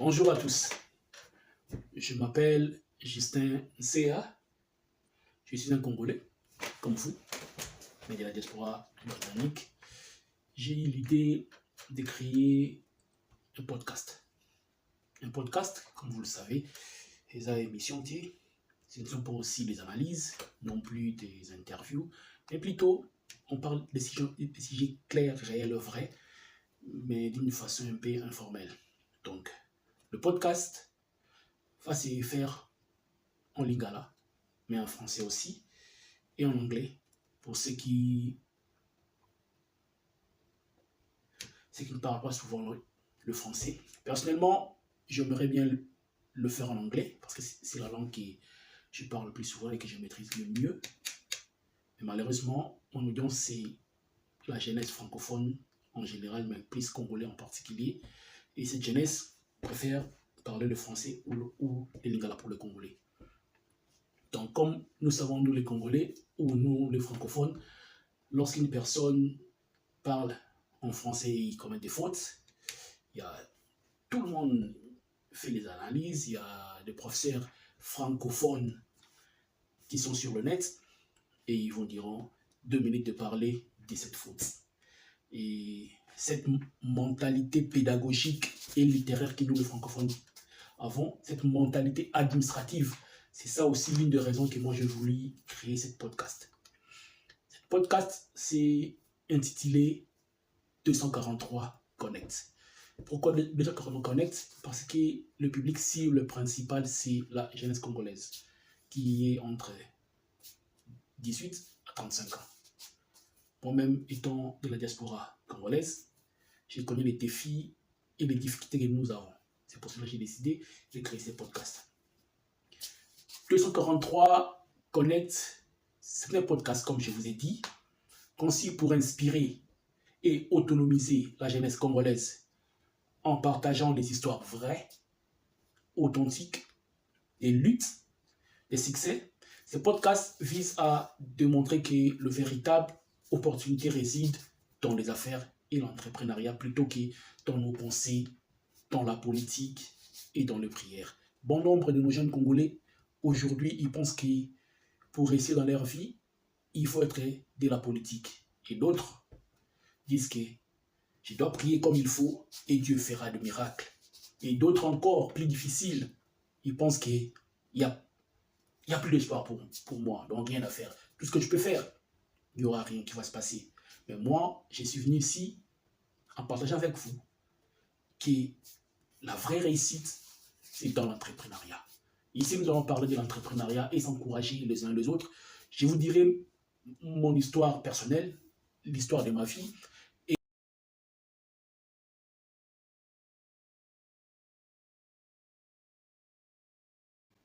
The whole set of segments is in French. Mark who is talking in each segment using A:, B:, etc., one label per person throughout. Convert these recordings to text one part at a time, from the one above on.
A: Bonjour à tous, je m'appelle Justin Ncea, je suis un Congolais, comme vous, mais de la diaspora britannique. J'ai eu l'idée de créer un podcast. Un podcast, comme vous le savez, c'est une émission, ce ne sont pas aussi des analyses, non plus des interviews, mais plutôt on parle des sujets clairs, réels, vrais, mais d'une façon un peu informelle. Donc, le podcast va se faire en lingala, mais en français aussi, et en anglais, pour ceux qui ne parlent pas souvent le français. Personnellement, j'aimerais bien le faire en anglais, parce que c'est la langue que je parle le plus souvent et que je maîtrise le mieux. Mais malheureusement, mon audience, c'est la jeunesse francophone en général, mais plus congolais en particulier. Et cette jeunesse préfère parler le français ou le lingala pour le congolais. Donc, comme nous savons, nous les Congolais, ou nous les francophones, lorsqu'une personne parle en français et il commet des fautes, tout le monde fait des analyses, il y a des professeurs francophones qui sont sur le net et ils vous diront 2 minutes de parler de cette faute. Et cette mentalité pédagogique et littéraire que nous les francophones avons, cette mentalité administrative, c'est ça aussi l'une des raisons que moi j'ai voulu créer cette podcast. Cette podcast, c'est intitulé 243 Connect. Pourquoi 243 Connect? Parce que le public cible principal, c'est la jeunesse congolaise, qui est entre 18 à 35 ans. Moi-même, étant de la diaspora congolaise, j'ai connu les défis et les difficultés que nous avons. C'est pour cela que j'ai décidé de créer ce podcast. 243 Connect, c'est un podcast, comme je vous ai dit, conçu pour inspirer et autonomiser la jeunesse congolaise en partageant des histoires vraies, authentiques, des luttes, des succès. Ce podcast vise à démontrer que le véritable opportunité réside dans les affaires et l'entrepreneuriat plutôt que dans nos pensées, dans la politique et dans les prières. Bon nombre de nos jeunes Congolais, aujourd'hui, ils pensent que pour réussir dans leur vie, il faut être de la politique. Et d'autres disent que je dois prier comme il faut et Dieu fera de miracles. Et d'autres encore, plus difficiles, ils pensent qu'il n'y a plus d'espoir pour moi, donc rien à faire. Tout ce que je peux faire, il n'y aura rien qui va se passer. Mais moi, je suis venu ici en partageant avec vous que la vraie réussite, c'est dans l'entrepreneuriat. Ici, nous allons parler de l'entrepreneuriat et s'encourager les uns les autres. Je vous dirai mon histoire personnelle, l'histoire de ma vie.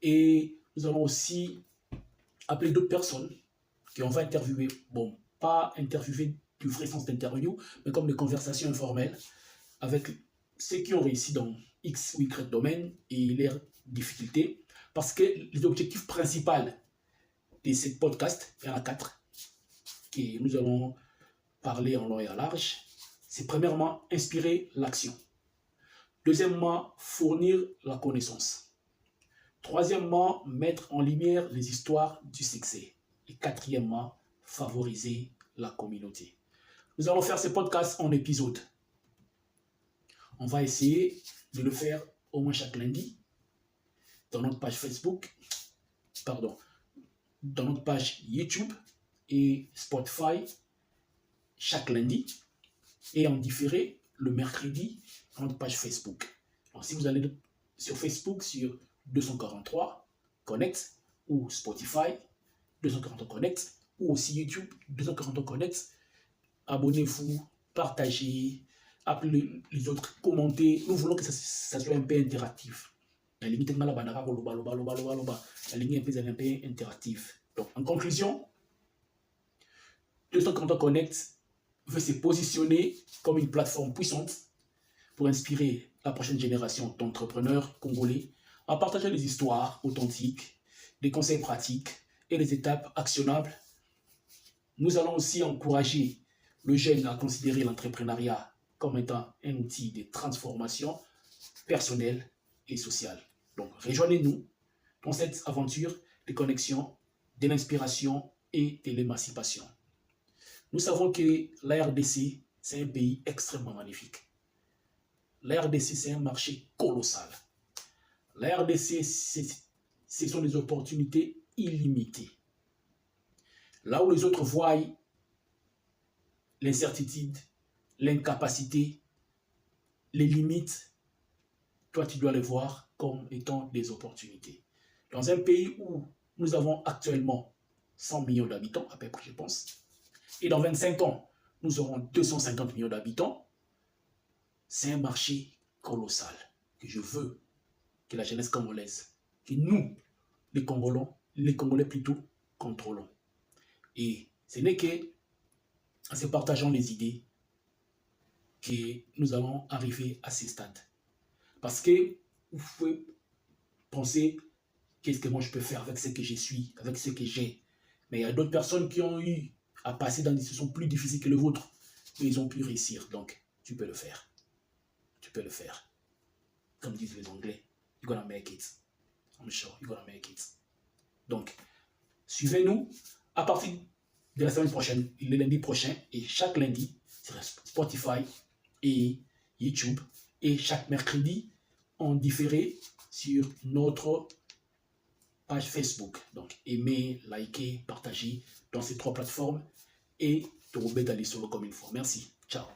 A: Et nous allons aussi appeler d'autres personnes qu'on va interviewer. Bon, pas interviewer du vrai sens d'interview, mais comme des conversations informelles avec ceux qui ont réussi dans X ou Y domaine et leurs difficultés. Parce que les objectifs principaux de ce podcast, il y en a 4, que nous allons parler en long et en large. C'est premièrement, inspirer l'action. Deuxièmement, fournir la connaissance. Troisièmement, mettre en lumière les histoires du succès. Et quatrièmement, favoriser la communauté. Nous allons faire ce podcast en épisodes. On va essayer de le faire au moins chaque lundi dans notre page Facebook, dans notre page YouTube et Spotify chaque lundi et en différé le mercredi dans notre page Facebook. Donc, si vous allez sur Facebook sur 243 Connect ou Spotify 243 Connect ou aussi YouTube 243 Connect, abonnez-vous, partagez, appelez les autres, commentez. Nous voulons que ça soit un peu interactif. La ligne est un peu interactive. Donc, en conclusion, 243 Connect veut se positionner comme une plateforme puissante pour inspirer la prochaine génération d'entrepreneurs congolais en partageant des histoires authentiques, des conseils pratiques et des étapes actionnables. Nous allons aussi encourager le jeune à considérer l'entrepreneuriat comme étant un outil de transformation personnelle et sociale. Donc, rejoignez-nous dans cette aventure de connexion, de l'inspiration et de l'émancipation. Nous savons que la RDC, c'est un pays extrêmement magnifique. La RDC, c'est un marché colossal. La RDC, ce sont des opportunités illimitées. Là où les autres voient l'incertitude, l'incapacité, les limites, toi, tu dois les voir comme étant des opportunités. Dans un pays où nous avons actuellement 100 millions d'habitants, à peu près, je pense, et dans 25 ans, nous aurons 250 millions d'habitants, c'est un marché colossal que je veux que la jeunesse congolaise, que nous, les Congolais plutôt, contrôlons. Et ce n'est qu'en se partageant les idées que nous allons arriver à ce stade. Parce que vous pouvez penser, qu'est-ce que moi je peux faire avec ce que je suis, avec ce que j'ai. Mais il y a d'autres personnes qui ont eu à passer dans des situations plus difficiles que le vôtre, mais ils ont pu réussir. Donc, tu peux le faire. Tu peux le faire. Comme disent les Anglais, you're gonna make it. I'm sure you're gonna make it. Donc, suivez-nous à partir de la semaine prochaine, le lundi prochain, et chaque lundi sur Spotify et YouTube, et chaque mercredi en différé sur notre page Facebook. Donc, aimez, likez, partagez dans ces 3 plateformes et trouvez d'aller sur le comme une fois. Merci. Ciao.